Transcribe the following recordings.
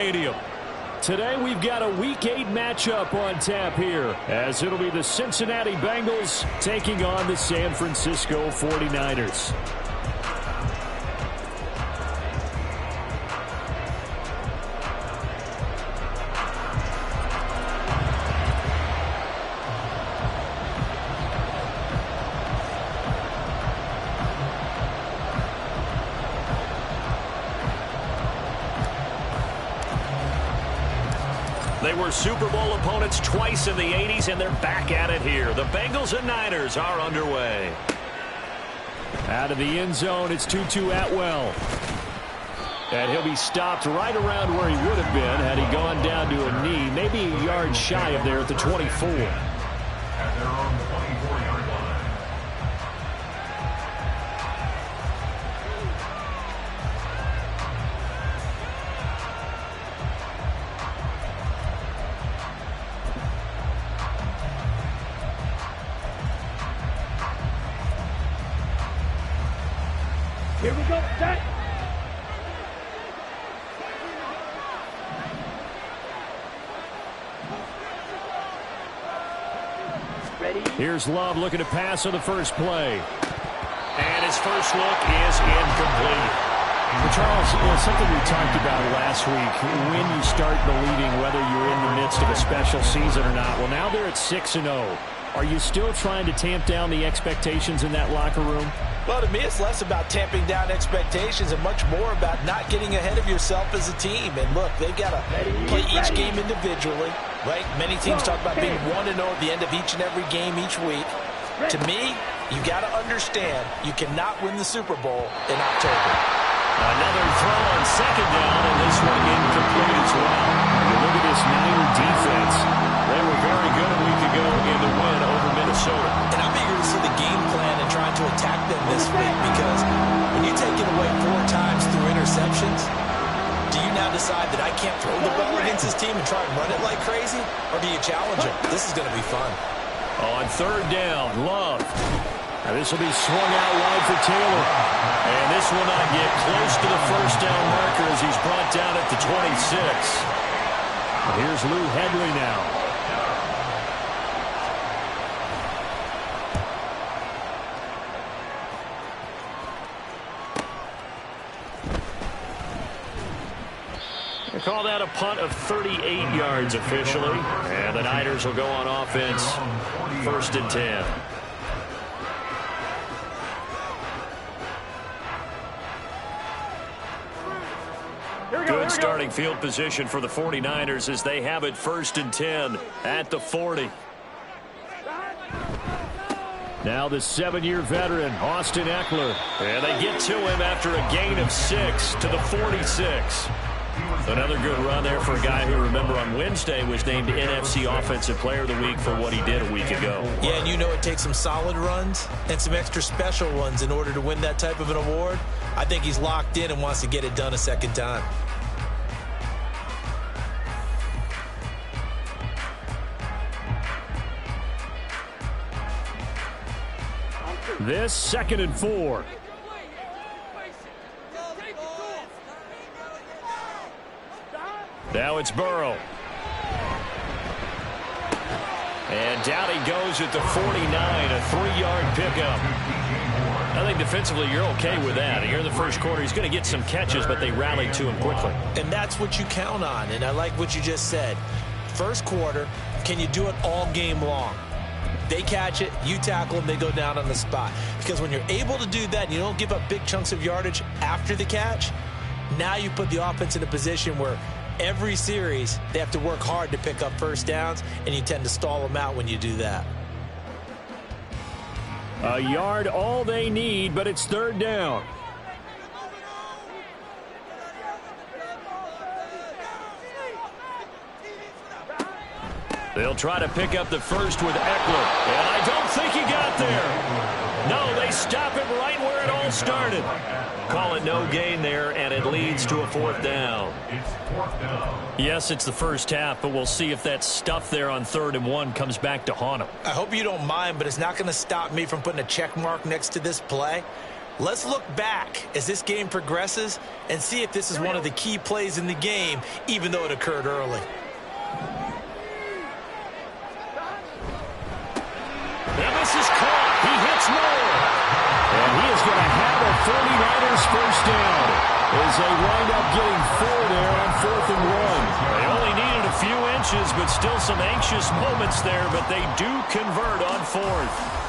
Stadium. Today we've got a Week 8 matchup on tap here, as it'll be the Cincinnati Bengals taking on the San Francisco 49ers. They were Super Bowl opponents twice in the 80s, and they're back at it here. The Bengals and Niners are underway. Out of the end zone, it's Tutu Atwell. And he'll be stopped right around where he would have been had he gone down to a knee, maybe a yard shy of there at the 24. At their own 24-yard line. Here we go, set. Ready. Here's Love looking to pass on the first play. And his first look is incomplete. Well, Charles, something we talked about last week, when you start believing whether you're in the midst of a special season or not. Well, now they're at 6-0. Are you still trying to tamp down the expectations in that locker room? Well, to me, it's less about tamping down expectations and much more about not getting ahead of yourself as a team. And look, they've got to play each game individually, right? Many teams talk about being 1-0 at the end of each and every game each week. To me, you got to understand you cannot win the Super Bowl in October. Another throw on second down, and this one incomplete as well. You look at this Niner defense. They were very good a week ago in the win over Minnesota. And I'm eager to see the game plan and trying to attack them this week, because when you take it away 4 times through interceptions, do you now decide that I can't throw the ball against this team and try and run it like crazy? Or do you challenge them? This is going to be fun. On third down, Love. Now this will be swung out wide for Taylor. And this will not get close to the first down marker as he's brought down at the 26. Here's Lou Hedley now. They call that a punt of 38 yards officially. And the Niners will go on offense, 1st and 10. Good starting field position for the 49ers as they have it 1st and 10 at the 40. Now the 7-year veteran, Austin Eckler. And they get to him after a gain of 6 to the 46. Another good run there for a guy who, remember, on Wednesday was named NFC Offensive Player of the Week for what he did a week ago. Yeah, and you know it takes some solid runs and some extra special ones in order to win that type of an award. I think he's locked in and wants to get it done a second time. This 2nd and 4. Now it's Burrow. And down he goes at the 49, a 3-yard pickup. I think defensively you're okay with that. Here in the first quarter, he's going to get some catches, but they rallied to him quickly. And that's what you count on, and I like what you just said. First quarter, can you do it all game long? They catch it, you tackle them, they go down on the spot. Because when you're able to do that and you don't give up big chunks of yardage after the catch, now you put the offense in a position where every series they have to work hard to pick up first downs, and you tend to stall them out when you do that. A yard all they need, but it's 3rd down. They'll try to pick up the first with Eckler. And I don't think he got there. No, they stop him right where it all started. Call it no gain there, and it leads to a 4th down. Yes, it's the first half, but we'll see if that stuff there on 3rd and 1 comes back to haunt him. I hope you don't mind, but it's not going to stop me from putting a check mark next to this play. Let's look back as this game progresses and see if this is one of the key plays in the game, even though it occurred early. And this is caught. He hits Moore. And he is going to have a 49ers first down as they wind up getting 4 there on 4th and 1. They only needed a few inches, but still some anxious moments there, but they do convert on 4th.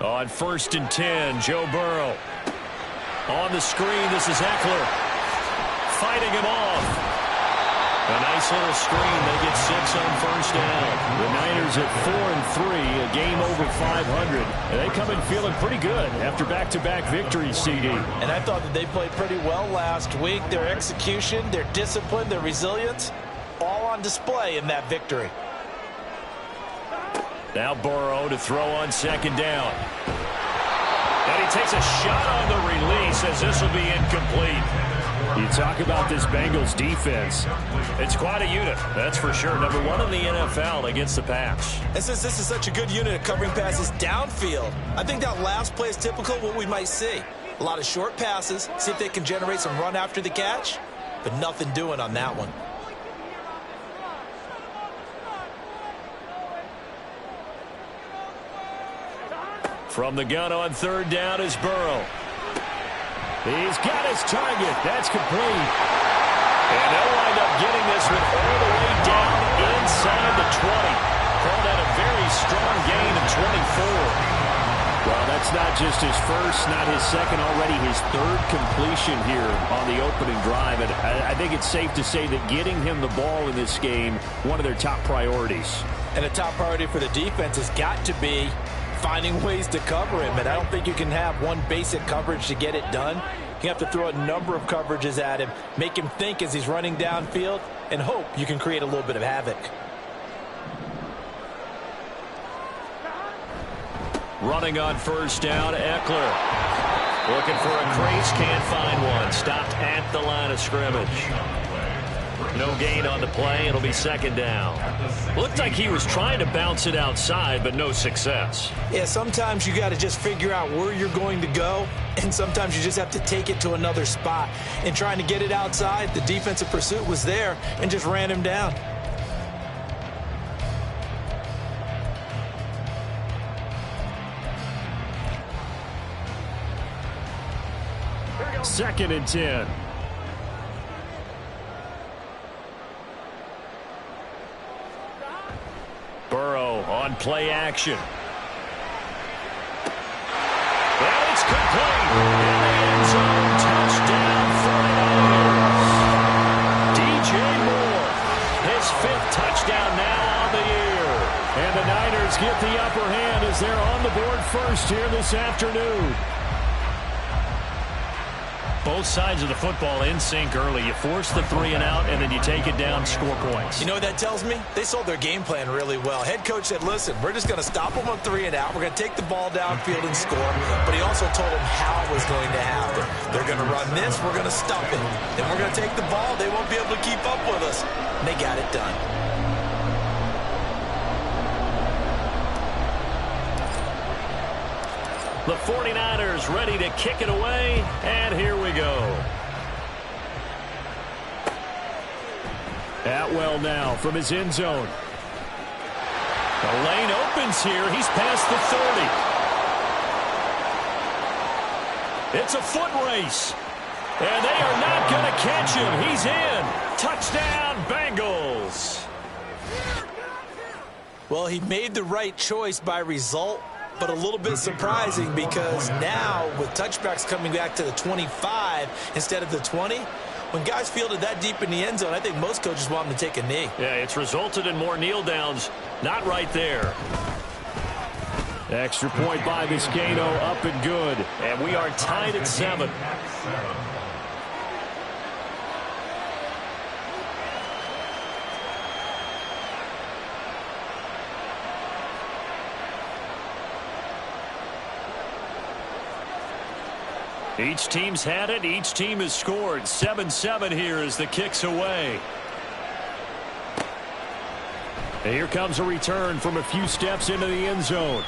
On 1st and 10, Joe Burrow. On the screen, this is Eckler. Fighting him off. A nice little screen. They get 6 on 1st down. The Niners at 4-3, a game over 500. And they come in feeling pretty good after back-to-back victories, CD. And I thought that they played pretty well last week. Their execution, their discipline, their resilience, all on display in that victory. Now Burrow to throw on 2nd down. And he takes a shot on the release as this will be incomplete. You talk about this Bengals defense. It's quite a unit, that's for sure. Number 1 in the NFL against the pass. And since this is such a good unit at covering passes downfield, I think that last play is typical of what we might see. A lot of short passes, see if they can generate some run after the catch, but nothing doing on that one. From the gun on 3rd down is Burrow. He's got his target. That's complete. And they'll wind up getting this one all the way down inside the 20. Call that a very strong gain of 24. Well, that's not just his first, not his second, already his 3rd completion here on the opening drive. And I think it's safe to say that getting him the ball in this game, one of their top priorities. And a top priority for the defense has got to be finding ways to cover him, and I don't think you can have one basic coverage to get it done. You have to throw a number of coverages at him, make him think as he's running downfield, and hope you can create a little bit of havoc. Running on 1st down, Eckler. Looking for a crease, can't find one. Stopped at the line of scrimmage. No gain on the play. It'll be 2nd down. Looked like he was trying to bounce it outside, but no success. Yeah, sometimes you got to just figure out where you're going to go, and sometimes you just have to take it to another spot. And trying to get it outside, the defensive pursuit was there and just ran him down. Second and 10. Burrow on play action. And it's complete. In the end zone, touchdown 49ers. DJ Moore, his 5th touchdown now on the year. And the Niners get the upper hand as they're on the board first here this afternoon. Both sides of the football in sync early. You force the 3 and out, and then you take it down, score points. You know what that tells me? They sold their game plan really well. Head coach said, listen, we're just going to stop them on 3 and out. We're going to take the ball downfield and score. But he also told them how it was going to happen. They're going to run this. We're going to stop it. Then we're going to take the ball. They won't be able to keep up with us. And they got it done. The 49ers ready to kick it away, and here we go. Atwell now from his end zone. The lane opens here. He's past the 30. It's a foot race, and they are not going to catch him. He's in. Touchdown, Bengals. Well, he made the right choice by result, but a little bit surprising because now with touchbacks coming back to the 25 instead of the 20, when guys fielded that deep in the end zone, I think most coaches want them to take a knee. Yeah, it's resulted in more kneel downs. Not right there. Extra point by Vizcaino, up and good. And we are tied at 7. Each team's had it. Each team has scored. 7-7 here as the kick's away. And here comes a return from a few steps into the end zone.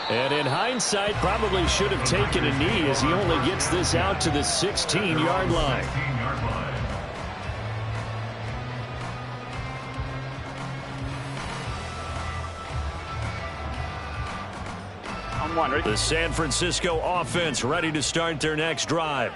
And in hindsight, probably should have taken a knee as he only gets this out to the 16-yard line. The San Francisco offense ready to start their next drive.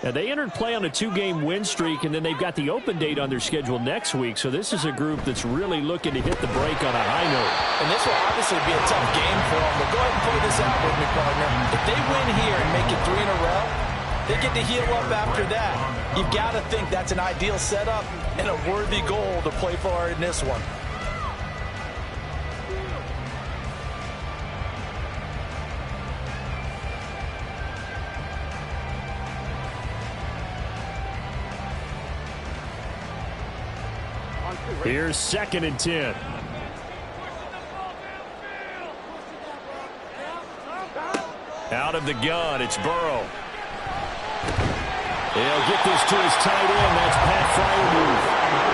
Now, they entered play on a 2-game win streak, and then they've got the open date on their schedule next week. So this is a group that's really looking to hit the break on a high note. And this will obviously be a tough game for them. But go ahead and play this out with me, partner. If they win here and make it 3 in a row, they get to heal up after that. You've got to think that's an ideal setup and a worthy goal to play for in this one. Here's 2nd and 10. Out of the gun, it's Burrow. He'll get this to his tight end. That's Pat Freiermuth.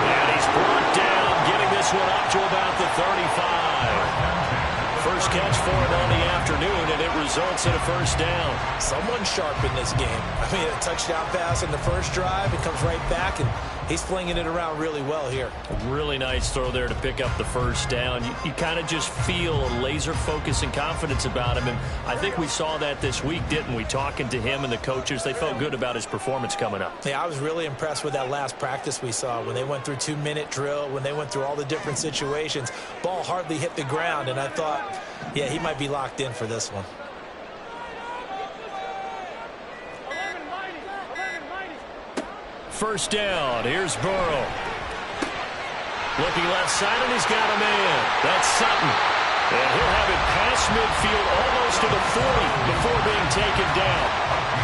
And he's brought down, getting this one up to about the 35. First catch for him on the afternoon, and it results in a first down. Someone sharp in this game. I mean, a touchdown pass in the first drive. It comes right back, and he's flinging it around really well here. A really nice throw there to pick up the first down. You kind of just feel a laser focus and confidence about him, and I think we saw that this week, didn't we? Talking to him and the coaches, they felt good about his performance coming up. Yeah, I was really impressed with that last practice we saw when they went through 2-minute drill, when they went through all the different situations. Ball hardly hit the ground, and I thought, yeah, he might be locked in for this one. First down. Here's Burrow. Looking left side, and he's got a man. That's Sutton. And he'll have it past midfield almost to the 40 before being taken down.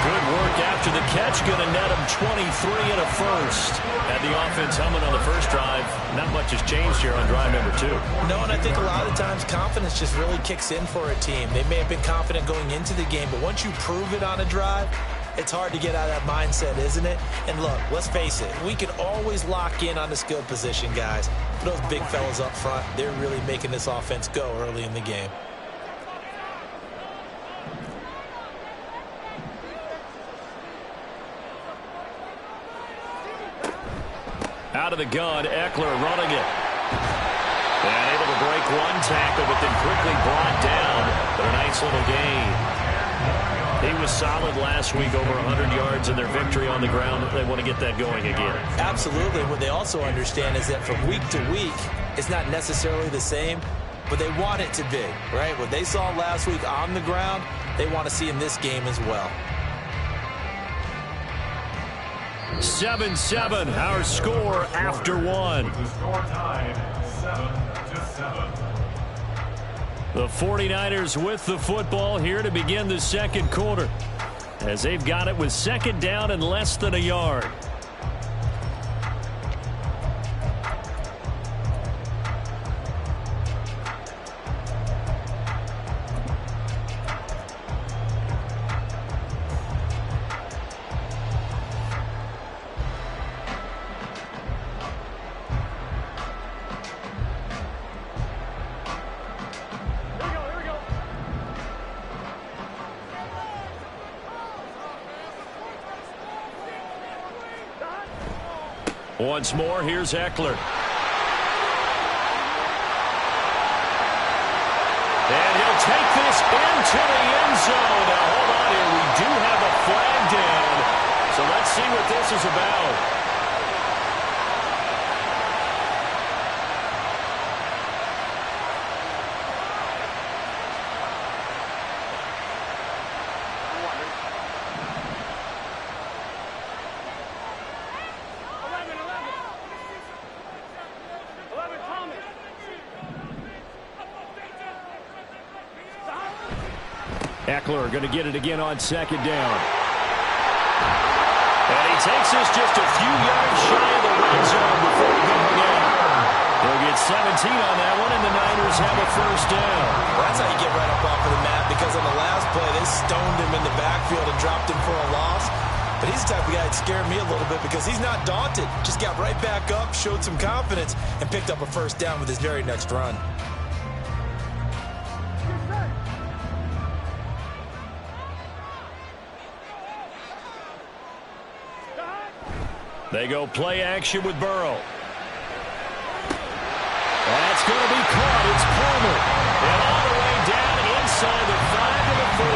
Good work after the catch. Going to net him 23 and a first. Had the offense humming on the first drive. Not much has changed here on drive number 2. No, and I think a lot of times confidence just really kicks in for a team. They may have been confident going into the game, but once you prove it on a drive, it's hard to get out of that mindset, isn't it? And look, let's face it, we can always lock in on the skill position, guys. But those big fellas up front, they're really making this offense go early in the game. Out of the gun, Eckler running it. And able to break one tackle, but then quickly brought down. But a nice little gain. He was solid last week, over 100 yards in their victory on the ground. They want to get that going again. Absolutely. What they also understand is that from week to week, it's not necessarily the same, but they want it to be, right? What they saw last week on the ground, they want to see in this game as well. 7-7, our score after one. The score tied 7-7. The 49ers with the football here to begin the second quarter, as they've got it with second down and less than a yard. Once more, here's Eckler. And he'll take this into the end zone. Now, hold on here. We do have a flag down. So let's see what this is about. Eckler going to get it again on second down. And he takes this just a few yards shy of the red zone before he can hung out. He'll get 17 on that one, and the Niners 49ers have a first down. Well, that's how you get right up off of the mat, because on the last play, they stoned him in the backfield and dropped him for a loss. But he's the type of guy that scared me a little bit because he's not daunted. Just got right back up, showed some confidence, and picked up a first down with his very next run. They go play action with Burrow. That's going to be caught. It's Palmer. And all the way down inside the 5 to the 4.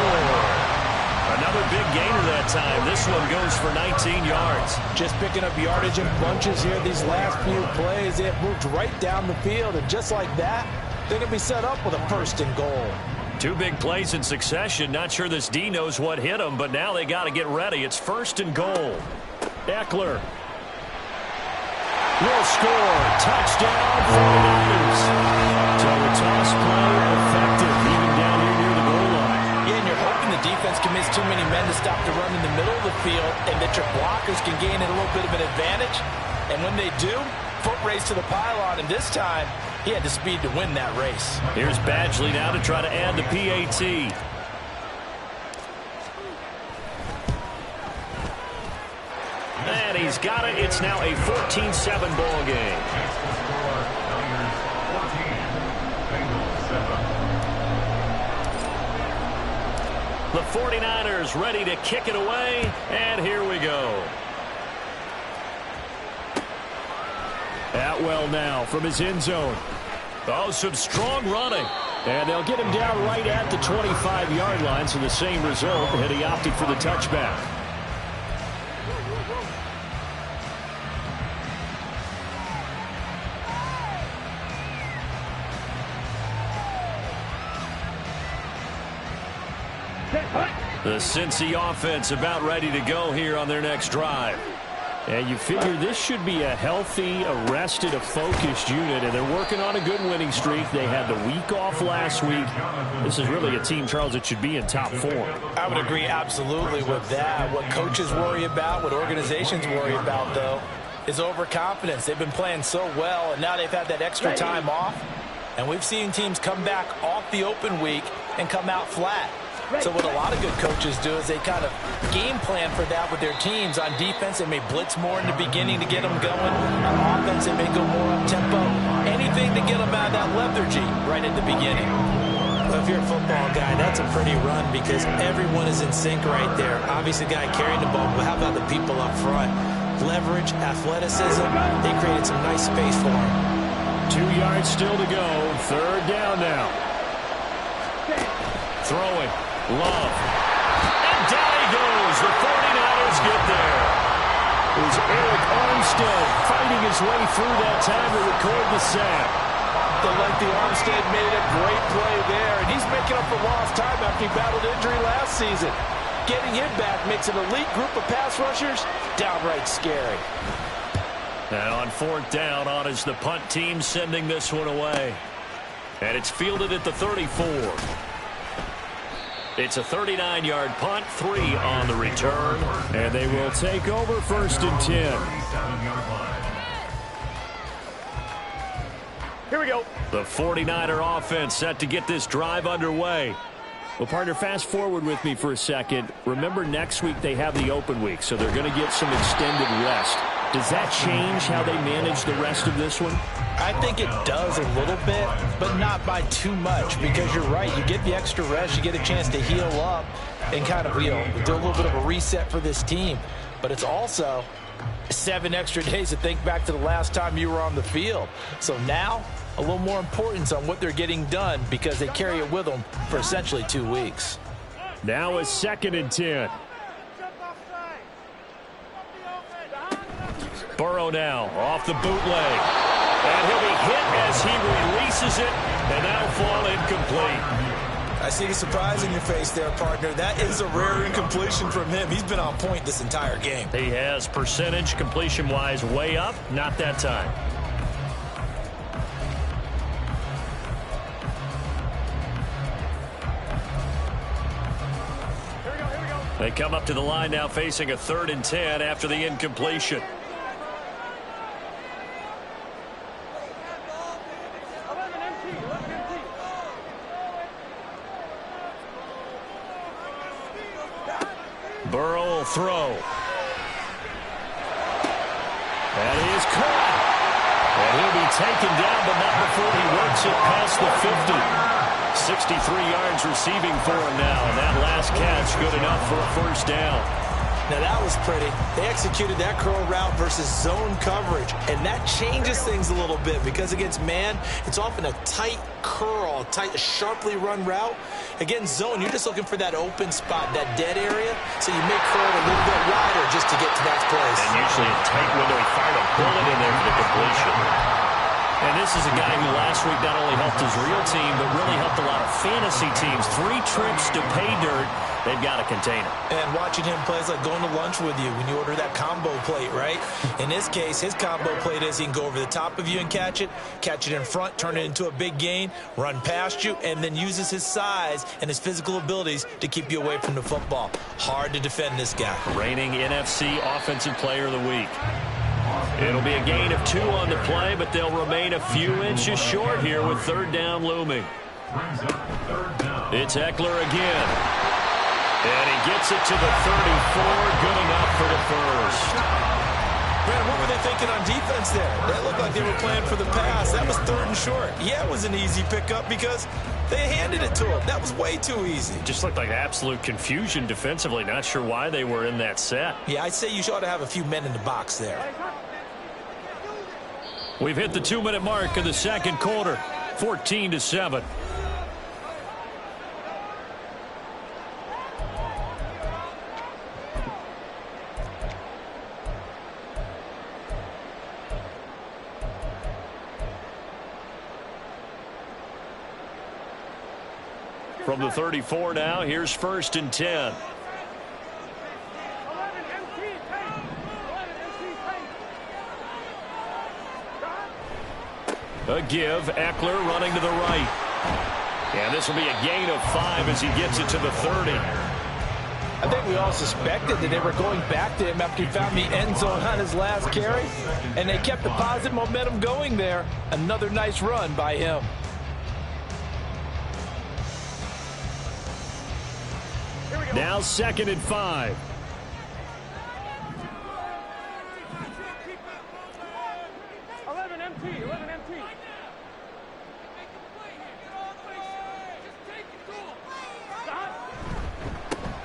Another big gainer that time. This one goes for 19 yards. Just picking up yardage in bunches here these last few plays. They have moved right down the field, and just like that, they're going to be set up with a first and goal. 2 big plays in succession. Not sure this D knows what hit him, but now they got to get ready. It's first and goal. Eckler will score. Touchdown, 49ers. So the toss play effective, even down here near the goal line. Yeah, and you're hoping the defense can miss too many men to stop the run in the middle of the field, and that your blockers can gain a little bit of an advantage. And when they do, foot race to the pylon, and this time, he had the speed to win that race. Here's Badgley now to try to add the PAT. And he's got it. It's now a 14-7 ball game. The 49ers ready to kick it away, and here we go. Atwell now from his end zone. Oh, some strong running. And they'll get him down right at the 25-yard line, so the same result, and he opted for the touchback. The Cincy offense about ready to go here on their next drive. And you figure this should be a healthy, a rested, a focused unit, and they're working on a good winning streak. They had the week off last week. This is really a team, Charles, that should be in top form. I would agree absolutely with that. What coaches worry about, what organizations worry about, though, is overconfidence. They've been playing so well, and now they've had that extra time off. And we've seen teams come back off the open week and come out flat. So what a lot of good coaches do is they kind of game plan for that with their teams. On defense, they may blitz more in the beginning to get them going. On offense, they may go more up-tempo. Anything to get them out of that lethargy right at the beginning. Well, if you're a football guy, that's a pretty run because everyone is in sync right there. Obviously, the guy carrying the ball, but how about the people up front? Leverage, athleticism, they created some nice space for him. 2 yards still to go. Third down now. Throwing. Love. And down he goes. The 49ers get there. It was Eric Armstead fighting his way through that time to record the sack. The lengthy Armstead made a great play there, and he's making up for lost time after he battled injury last season. Getting him back makes an elite group of pass rushers downright scary. And on fourth down, on is the punt team sending this one away. And it's fielded at the 34. It's a 39-yard punt, 3 on the return, and they will take over first and 10. Here we go. The 49er offense set to get this drive underway. Well, partner, fast forward with me for a second. Remember, next week they have the open week, so they're going to get some extended rest. Does that change how they manage the rest of this one? I think it does a little bit, but not by too much, because you're right. You get the extra rest, you get a chance to heal up and kind of, do a little bit of a reset for this team. But it's also 7 extra days to think back to the last time you were on the field. So now, a little more importance on what they're getting done because they carry it with them for essentially 2 weeks. Now a second and 10. Burrow now off the bootleg. And he'll be hit as he releases it, and that'll fall incomplete. I see the surprise in your face there, partner. That is a rare incompletion from him. He's been on point this entire game. He has percentage completion-wise way up, not that time. They come up to the line now facing a 3rd and 10 after the incompletion. Burrow will throw. That is caught. And he'll be taken down, but not before he works it past the 50. 63 yards receiving for him now, and that last catch good enough for a first down. Now that was pretty. They executed that curl route versus zone coverage, and that changes things a little bit because against man, it's often a tight curl, sharply run route. Against zone, you're just looking for that open spot, that dead area, so you make curl a little bit wider just to get to that place. And usually a tight window, he fired a bullet in there for the completion. And this is a guy who last week not only helped his real team, but really helped a lot of fantasy teams. 3 trips to pay dirt. They've got to contain it. And watching him play is like going to lunch with you when you order that combo plate, right? In this case, his combo plate is he can go over the top of you and catch it in front, turn it into a big gain, run past you, and then uses his size and his physical abilities to keep you away from the football. Hard to defend this guy. Reigning NFC Offensive Player of the Week. It'll be a gain of 2 on the play, but they'll remain a few inches short here with third down looming. It's Eckler again. And he gets it to the 34, good enough for the first. Brandon, what were they thinking on defense there? That looked like they were playing for the pass. That was 3rd and short. Yeah, it was an easy pickup because they handed it to him. That was way too easy. Just looked like absolute confusion defensively. Not sure why they were in that set. Yeah, I'd say you ought to have a few men in the box there. We've hit the 2-minute mark of the second quarter. 14-7. From the 34 now, here's 1st and 10. A give, Eckler running to the right. And this will be a gain of 5 as he gets it to the 30. I think we all suspected that they were going back to him after he found the end zone on his last carry, and they kept the positive momentum going there. Another nice run by him. Now 2nd and 5.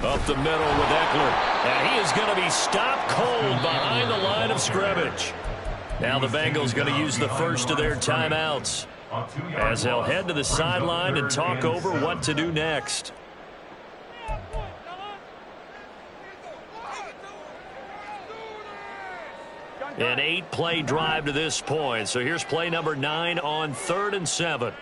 Up the middle with Eckler. And he is going to be stopped cold behind the line of scrimmage. Now the Bengals going to use the first of their timeouts as they'll head to the sideline and talk over what to do next. An 8-play drive to this point. So here's play number 9 on 3rd and 7.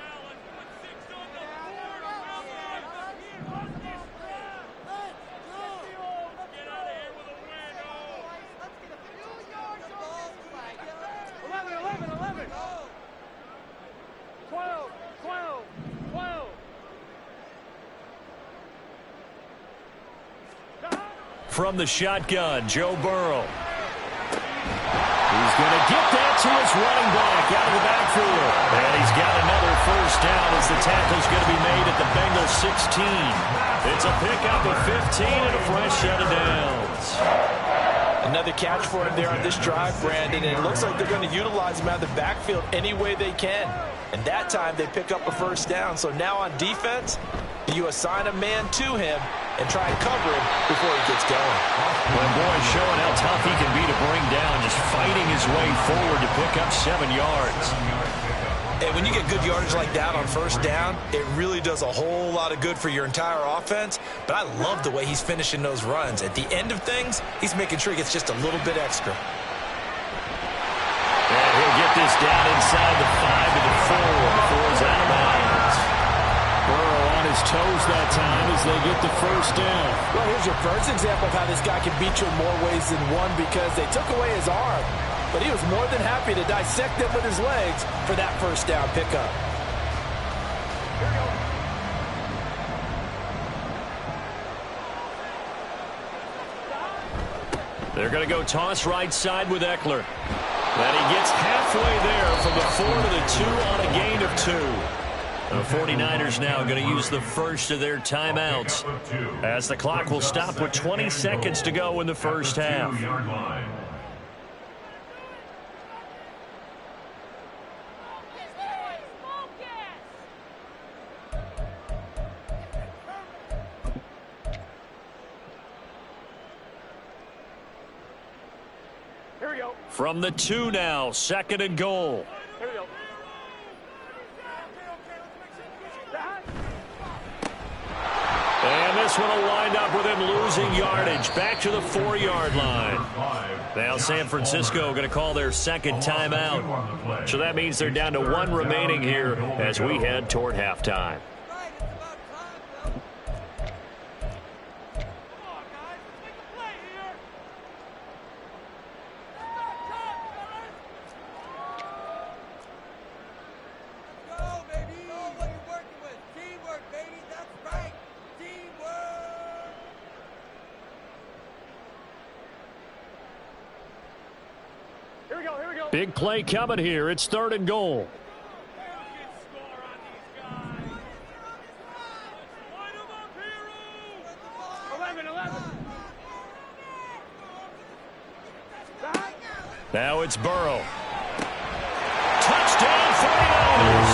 From the shotgun, Joe Burrow. He's going to get that to his running back out of the backfield. And he's got another first down as the tackle's going to be made at the Bengals 16. It's a pickup of 15 and a fresh set of downs. Another catch for him there on this drive, Brandon, and it looks like they're going to utilize him out of the backfield any way they can. And that time they pick up a first down. So now on defense, you assign a man to him and try and cover him before he gets going. Well, boy, showing how tough he can be to bring down, just fighting his way forward to pick up 7 yards. And when you get good yardage like that on first down, it really does a whole lot of good for your entire offense. But I love the way he's finishing those runs. At the end of things, he's making sure he gets just a little bit extra. And he'll get this down inside the 5 to the 4 before he's out of bounds. Burrow on his toes that time as they get the first down. Well, here's your first example of how this guy can beat you in more ways than one because they took away his arm. But he was more than happy to dissect them with his legs for that first down pickup. They're going to go toss right side with Eckler. And he gets halfway there from the 4 to the 2 on a gain of 2. The 49ers now going to use the first of their timeouts as the clock will stop with 20 seconds to go in the first half. Here we go. From the 2 now, 2nd and goal. Here we go. And this one will wind up with him losing yardage back to the 4-yard line. Now San Francisco going to call their second timeout. So that means they're down to 1 remaining here as we head toward halftime. Big play coming here. It's 3rd and goal. Now it's Burrow. Touchdown 49ers.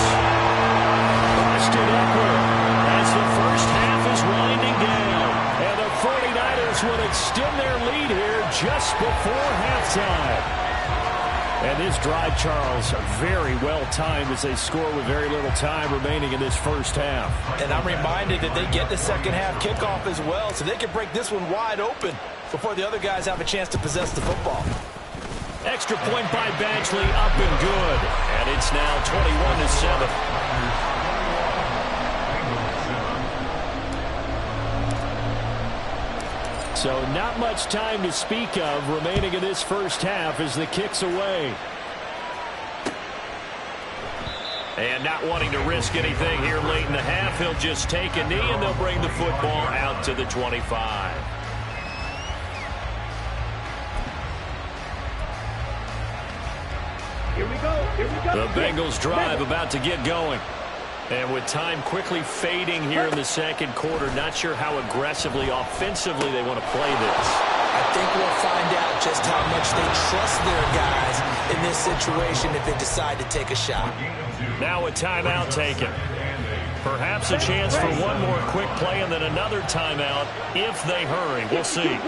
Busted upward as the first half is winding down. And the 49ers will extend their lead here just before halftime. And this drive, Charles, very well timed as they score with very little time remaining in this first half. And I'm reminded that they get the second half kickoff as well, so they can break this one wide open before the other guys have a chance to possess the football. Extra point by Badgley, up and good. And it's now 21-7. So not much time to speak of remaining in this first half as the kick's away. And not wanting to risk anything here late in the half, he'll just take a knee and they'll bring the football out to the 25. Here we go. Here we go. The Bengals drive about to get going. And with time quickly fading here in the second quarter, not sure how aggressively, offensively they want to play this. I think we'll find out just how much they trust their guys in this situation if they decide to take a shot. Now a timeout taken. Perhaps a chance for one more quick play and then another timeout if they hurry. We'll see.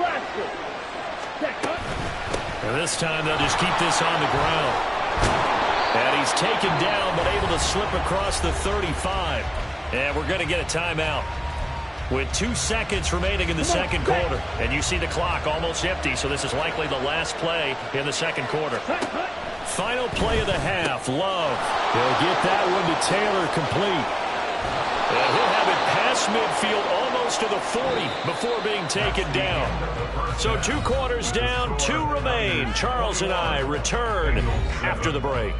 And this time they'll just keep this on the ground. And he's taken down but able to slip across the 35. And we're going to get a timeout with 2 seconds remaining in the second quarter. And you see the clock almost empty, so this is likely the last play in the second quarter. Final play of the half, Love. He'll get that one to Taylor complete. And he'll have it past midfield almost to the 40 before being taken down. So 2 quarters down, 2 remain. Charles and I return after the break.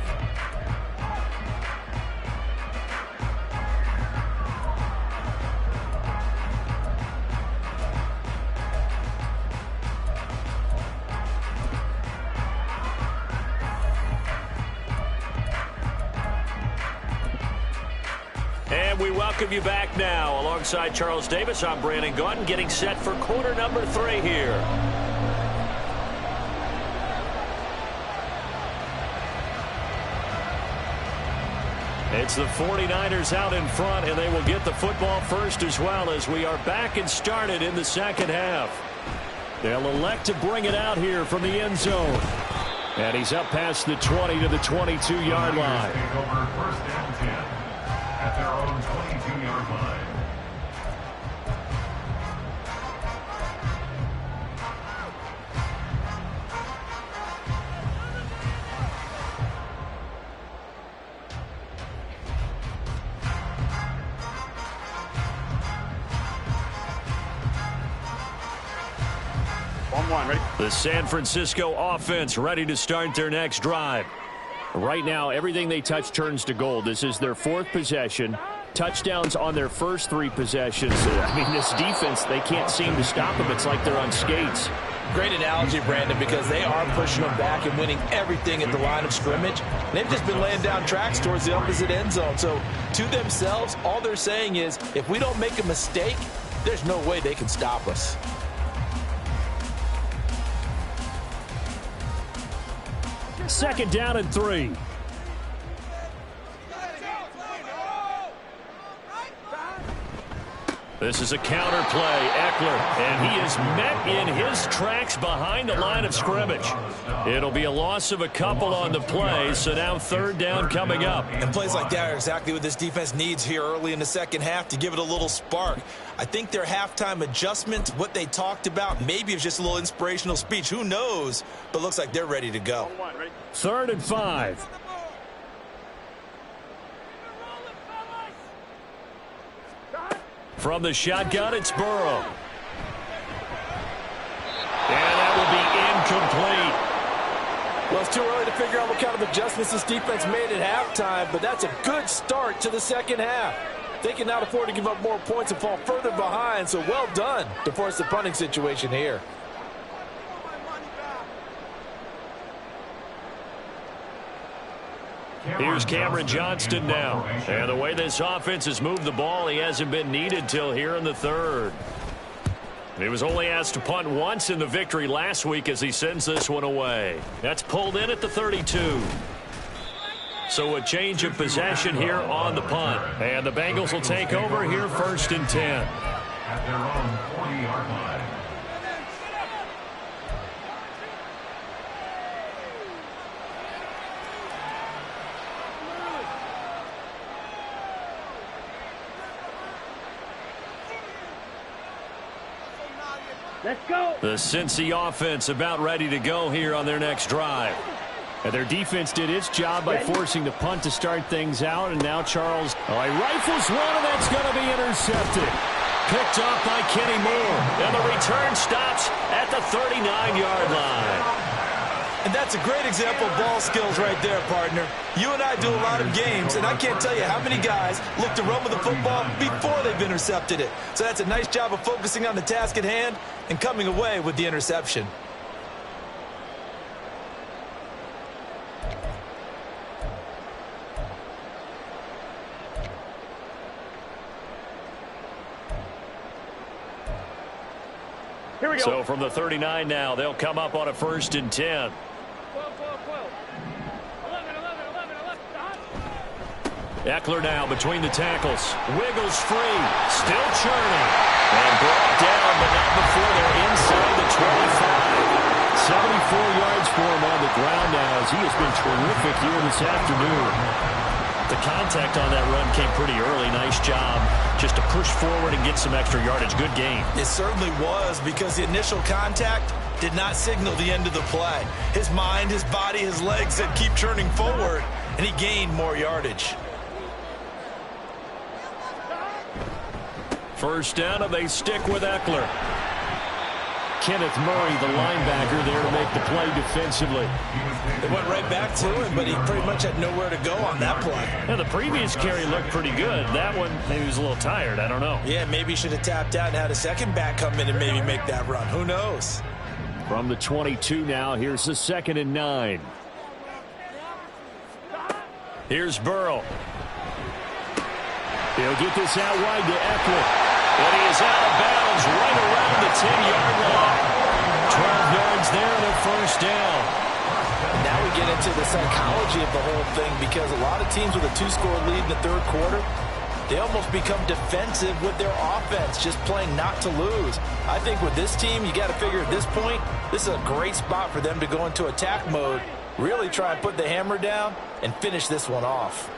And we welcome you back now. Alongside Charles Davis, I'm Brandon Gaudin, getting set for quarter number 3 here. It's the 49ers out in front, and they will get the football first as well as we are back and started in the second half. They'll elect to bring it out here from the end zone. And he's up past the 20 to the 22-yard line. Take over first and 10 at their own 22-yard line. The San Francisco offense ready to start their next drive. Right now, everything they touch turns to gold. This is their 4th possession. Touchdowns on their first 3 possessions. I mean, this defense, they can't seem to stop them. It's like they're on skates. Great analogy, Brandon, because they are pushing them back and winning everything at the line of scrimmage. They've just been laying down tracks towards the opposite end zone. So to themselves, all they're saying is, if we don't make a mistake, there's no way they can stop us. Second down and 3. This is a counter play. Eckler, and he is met in his tracks behind the line of scrimmage. It'll be a loss of a couple on the play, so now third down coming up. And plays like that are exactly what this defense needs here early in the second half to give it a little spark. I think their halftime adjustments, what they talked about, maybe it's just a little inspirational speech. Who knows? But looks like they're ready to go. 3rd and 5. From the shotgun, it's Burrow. And that will be incomplete. Well, it's too early to figure out what kind of adjustments this defense made at halftime, but that's a good start to the second half. They cannot afford to give up more points and fall further behind, so well done to force the punting situation here. Here's Cameron Johnston now. And the way this offense has moved the ball, he hasn't been needed till here in the third. He was only asked to punt once in the victory last week as he sends this one away. That's pulled in at the 32. So a change of possession here on the punt. And the Bengals will take over here 1st and 10. At their own 40-yard line. Let's go. The Cincy offense about ready to go here on their next drive. And their defense did its job by forcing the punt to start things out. And now Charles he rifles one, and that's going to be intercepted. Picked off by Kenny Moore. And the return stops at the 39-yard line. And that's a great example of ball skills right there, partner. You and I do a lot of games, and I can't tell you how many guys look to run with the football before they've intercepted it. So that's a nice job of focusing on the task at hand and coming away with the interception. Here we go. So from the 39 now, they'll come up on a 1st and 10. 12. Eckler now between the tackles. Wiggles free. Still churning. And brought down, but not before they're inside the 25. 74 yards for him on the ground now as he has been terrific here this afternoon. The contact on that run came pretty early. Nice job just to push forward and get some extra yardage. Good game. It certainly was, because the initial contact did not signal the end of the play. His mind, his body, his legs said keep churning forward, and he gained more yardage. First down, and they stick with Eckler. Kenneth Murray, the linebacker, there to make the play defensively. They went right back to him, but he pretty much had nowhere to go on that play. Now, the previous carry looked pretty good. That one, maybe he was a little tired. I don't know. Yeah, maybe he should have tapped out and had a second back come in and maybe make that run. Who knows? From the 22 now, here's the 2nd and 9. Here's Burrow. He'll get this out wide to Eckler. And he is out of bounds right around the 10-yard line. 12 yards there and a first down. And now we get into the psychology of the whole thing, because a lot of teams with a 2-score lead in the third quarter, they almost become defensive with their offense, just playing not to lose. I think with this team, you got to figure at this point, this is a great spot for them to go into attack mode, really try and put the hammer down and finish this one off.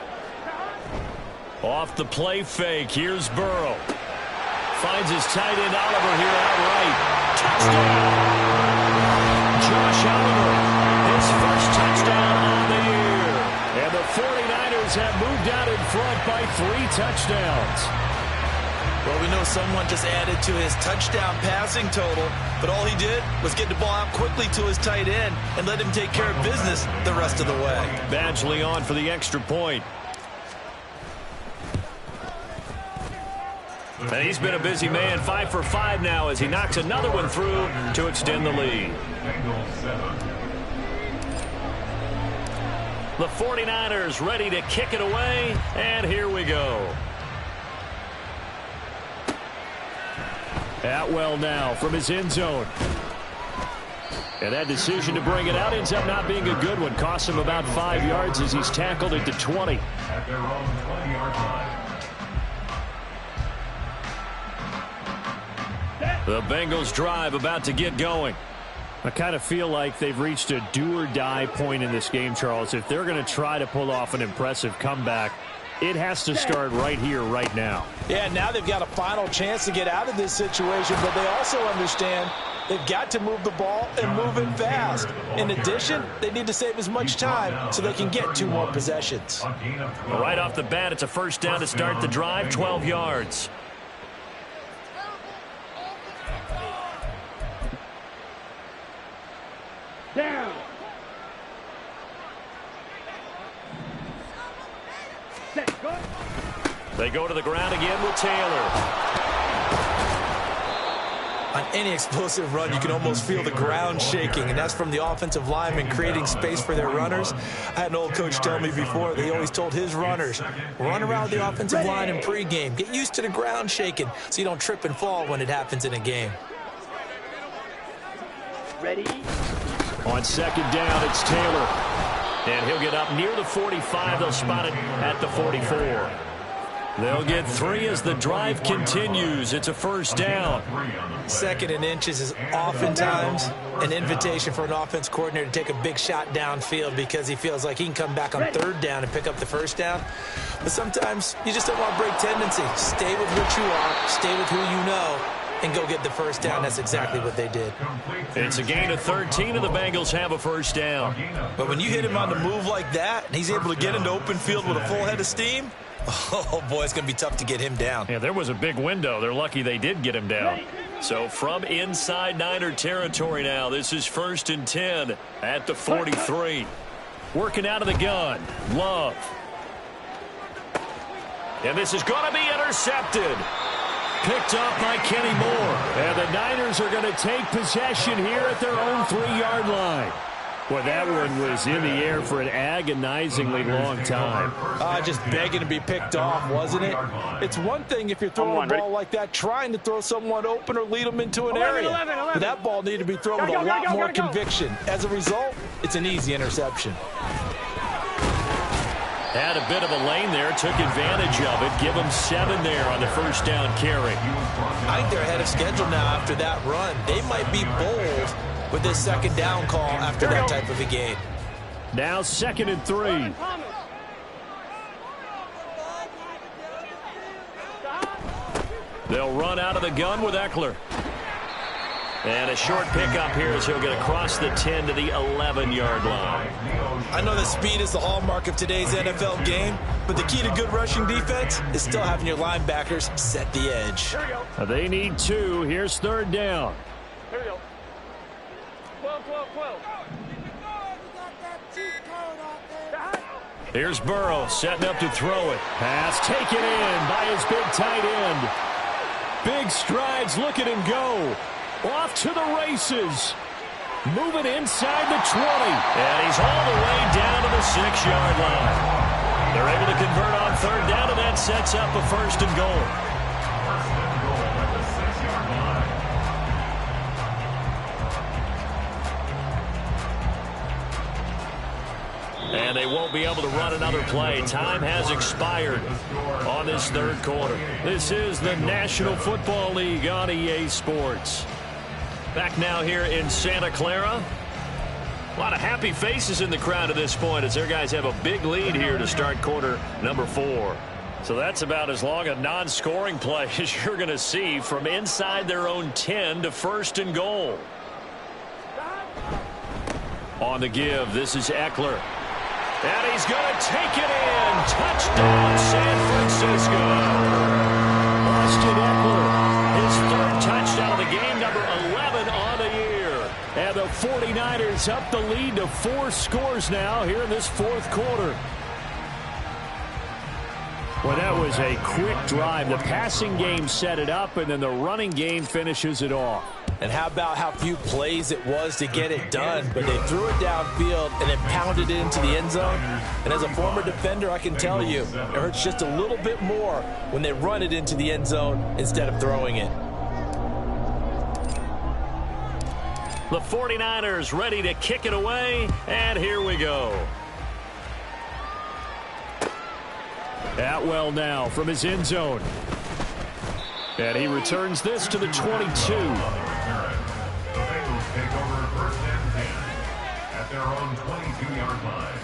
Off the play fake, here's Burrow. Finds his tight end Oliver here outright. Touchdown! Josh Oliver, his first touchdown on the year. And the 49ers have moved out in front by 3 touchdowns. Well, we know someone just added to his touchdown passing total, but all he did was get the ball out quickly to his tight end and let him take care of business the rest of the way. Badgley on for the extra point. And he's been a busy man, 5 for 5 now as he knocks another one through to extend the lead. The 49ers ready to kick it away, and here we go. Atwell now from his end zone. And that decision to bring it out ends up not being a good one. Costs him about 5 yards as he's tackled at the 20. At their own 20-yard line. The Bengals drive about to get going. I kind of feel like they've reached a do-or-die point in this game, Charles. If they're going to try to pull off an impressive comeback, it has to start right here, right now. Yeah, now they've got a final chance to get out of this situation, but they also understand they've got to move the ball and move it fast. In addition, they need to save as much time so they can get 2 more possessions. Right off the bat, it's a first down to start the drive, 12 yards. Down. Set, go. They go to the ground again with Taylor. On any explosive run, you can almost feel the ground shaking, and that's from the offensive linemen creating space for their runners. I had an old coach tell me before that he always told his runners, run around the offensive line in pregame. Get used to the ground shaking so you don't trip and fall when it happens in a game. Ready. On second down, it's Taylor. And he'll get up near the 45. They'll spot it at the 44. They'll get 3 as the drive continues. It's a first down. 2nd and inches is oftentimes an invitation for an offense coordinator to take a big shot downfield because he feels like he can come back on 3rd down and pick up the first down. But sometimes you just don't want to break tendency. Stay with what you are, stay with who you know, and go get the first down. That's exactly what they did. It's a gain of 13, and the Bengals have a first down. But when you hit him on the move like that, and he's able to get into open field with a full head of steam, oh, boy, it's going to be tough to get him down. Yeah, there was a big window. They're lucky they did get him down. So from inside Niner territory now, this is 1st and 10 at the 43. Working out of the gun, Love. And this is going to be intercepted. Picked up by Kenny Moore. And the Niners are going to take possession here at their own 3-yard line. Well, that one was in the air for an agonizingly long time. Just begging to be picked off, wasn't it? It's one thing if you're throwing a ball like that, trying to throw someone open or lead them into an area. But that ball needed to be thrown with a lot more conviction. As a result, it's an easy interception. Had a bit of a lane there, took advantage of it. Give them 7 there on the first down carry. I think they're ahead of schedule now after that run. They might be bold with this 2nd down call after that type of a game. Now 2nd and 3. They'll run out of the gun with Eckler. And a short pickup here as he'll get across the 10 to the 11-yard line. I know that speed is the hallmark of today's NFL game, but the key to good rushing defense is still having your linebackers set the edge. They need 2. Here's 3rd down. Here we go. 12, 12, 12. Here's Burrow setting up to throw it. Pass taken in by his big tight end. Big strides, look at him go. Off to the races. Moving inside the 20. And he's all the way down to the 6-yard line. They're able to convert on 3rd down, and that sets up a 1st and goal. And they won't be able to run another play. Time has expired on this 3rd quarter. This is the National Football League on EA Sports. Back now here in Santa Clara. A lot of happy faces in the crowd at this point as their guys have a big lead here to start quarter number 4. So that's about as long a non-scoring play as you're going to see from inside their own 10 to 1st and goal. On the give, this is Eckler. And he's going to take it in. Touchdown, San Francisco. Austin Eckler, his 3rd touchdown of the game, number 11 on the year. And the 49ers up the lead to 4 scores now here in this 4th quarter. Well, that was a quick drive. The passing game set it up, and then the running game finishes it off. And how about how few plays it was to get it done, but they threw it downfield and then pounded it into the end zone. And as a former defender, I can tell you, it hurts just a little bit more when they run it into the end zone instead of throwing it. The 49ers ready to kick it away, and here we go. Atwell now from his end zone. And he returns this to the 22. The Bengals take over first and 10 at their own 22-yard line.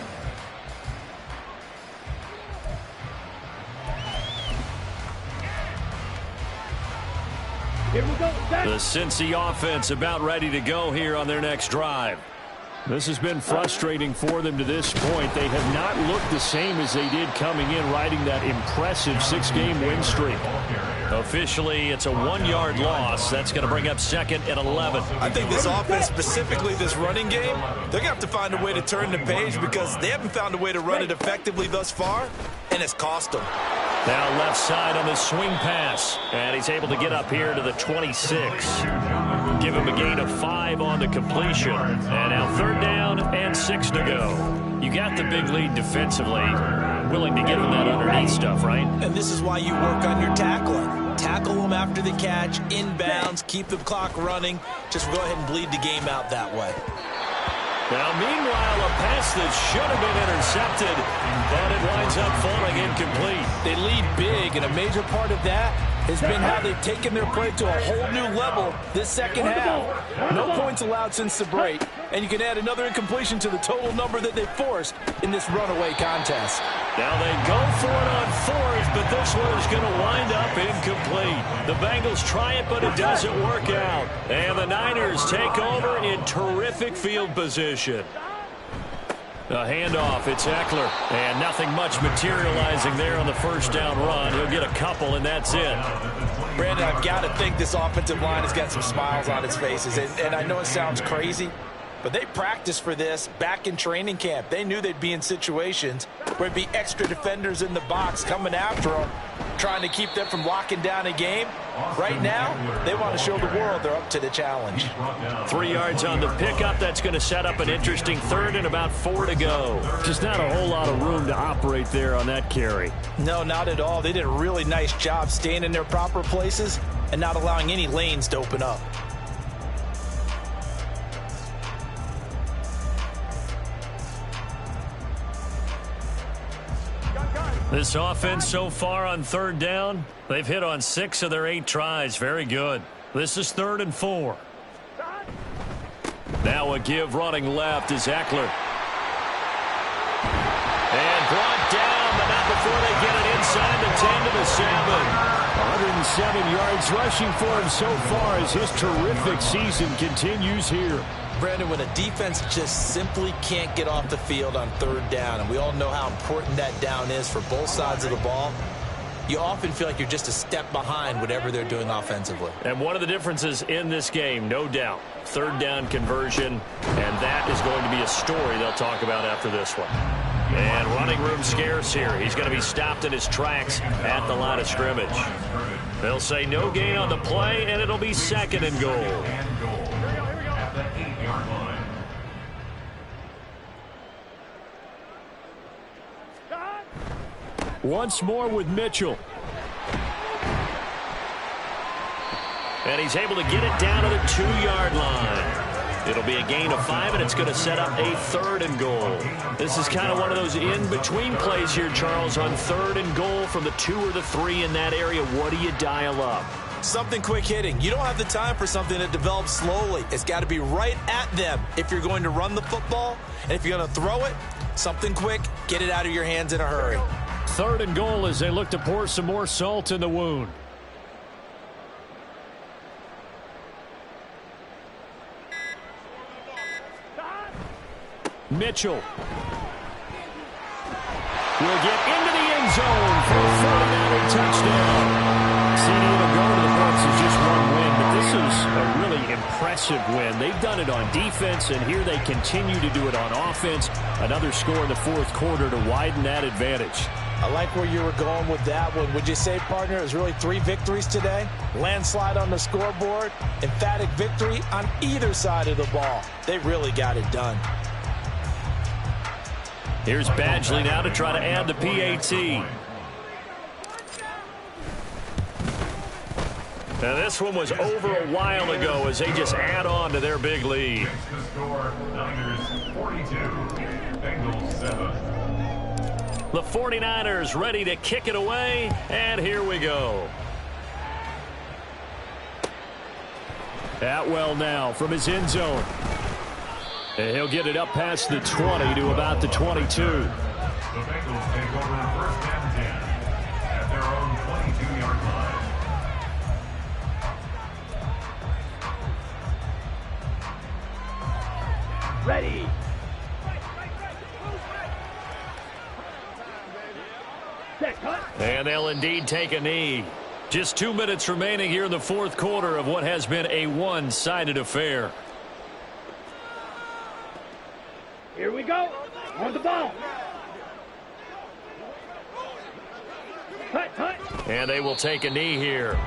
Here we go. The Cincy offense about ready to go here on their next drive. This has been frustrating for them to this point. They have not looked the same as they did coming in, riding that impressive 6-game win streak. Officially, it's a 1-yard loss. That's going to bring up second and 11. I think this offense, specifically this running game, they're going to have to find a way to turn the page because they haven't found a way to run it effectively thus far, and it's cost them. Now left side on the swing pass, and he's able to get up here to the 26. Give him a gain of 5 on the completion. And now 3rd down and 6 to go. You got the big lead defensively. Willing to give him that underneath stuff, right? And this is why you work on your tackling. Tackle them after the catch, inbounds, keep the clock running. Just go ahead and bleed the game out that way. Now, meanwhile, a pass that should have been intercepted, but it winds up falling incomplete. They lead big, and a major part of that has been how they've taken their play to a whole new level this second half. No points allowed since the break, and you can add another incompletion to the total number that they forced in this runaway contest. Now they go for it on 4th, but this one is going to wind up incomplete. The Bengals try it, but it doesn't work out. And the Niners take over in terrific field position. The handoff, it's Eckler, and nothing much materializing there on the 1st down run. He'll get a couple, and that's it. Brandon, I've got to think this offensive line has got some smiles on its faces, and I know it sounds crazy, but they practiced for this back in training camp. They knew they'd be in situations where it'd be extra defenders in the box coming after them, trying to keep them from locking down a game. Right now, they want to show the world they're up to the challenge. 3 yards on the pickup. That's going to set up an interesting 3rd and about 4 to go. Just not a whole lot of room to operate there on that carry. No, not at all. They did a really nice job staying in their proper places and not allowing any lanes to open up. This offense so far on 3rd down, they've hit on 6 of their 8 tries. Very good. This is 3rd and 4. Now a give running left is Eckler. And brought down, but not before they get it inside the 10 to the 7. 107 yards rushing for him so far as his terrific season continues here. Brandon, when a defense just simply can't get off the field on 3rd down, and we all know how important that down is for both sides of the ball, you often feel like you're just a step behind whatever they're doing offensively. And one of the differences in this game, no doubt, 3rd down conversion, and that is going to be a story they'll talk about after this one. And running room scarce here. He's going to be stopped in his tracks at the line of scrimmage. They'll say no gain on the play, and it'll be 2nd and goal. Once more with Mitchell. And he's able to get it down to the 2-yard line. It'll be a gain of 5, and it's going to set up a 3rd and goal. This is kind of one of those in-between plays here, Charles, on 3rd and goal from the 2 or the 3 in that area. What do you dial up? Something quick hitting. You don't have the time for something that develops slowly. It's got to be right at them if you're going to run the football. And if you're going to throw it, something quick, get it out of your hands in a hurry. 3rd and goal as they look to pour some more salt in the wound. Mitchell will get into the end zone for a 49er touchdown. CD will go to the books as just one win, but this is a really impressive win. They've done it on defense, and here they continue to do it on offense. Another score in the fourth quarter to widen that advantage. I like where you were going with that one. Would you say, partner, it was really 3 victories today? Landslide on the scoreboard, emphatic victory on either side of the ball. They really got it done. Here's Badgley now to try to add the PAT. Now this one was over a while ago as they just add on to their big lead. The score, Niners 42, Bengals 7. The 49ers ready to kick it away, and here we go. Atwell now from his end zone. And he'll get it up past the 20 to about the 22. The Bengals take over first and 10 at their own 22-yard line. Ready. Set, cut. And they'll indeed take a knee. Just 2 minutes remaining here in the fourth quarter of what has been a one-sided affair. Here we go. On the ball. Cut, cut. And they will take a knee here.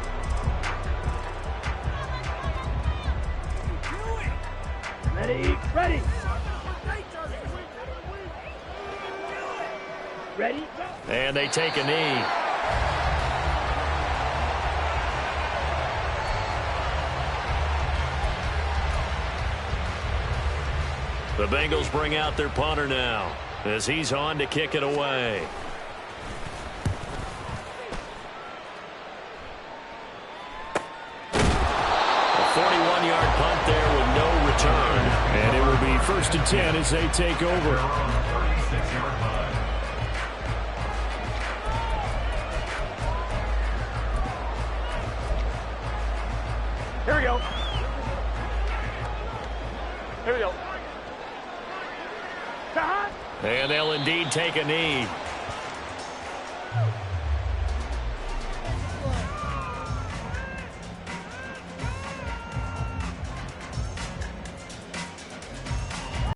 Ready, ready. Ready, go. And they take a knee. The Bengals bring out their punter now as he's on to kick it away. A 41-yard punt there with no return. And it will be first and 10 as they take over. Their own 36-yard line. Here we go. Here we go. And they'll indeed take a knee.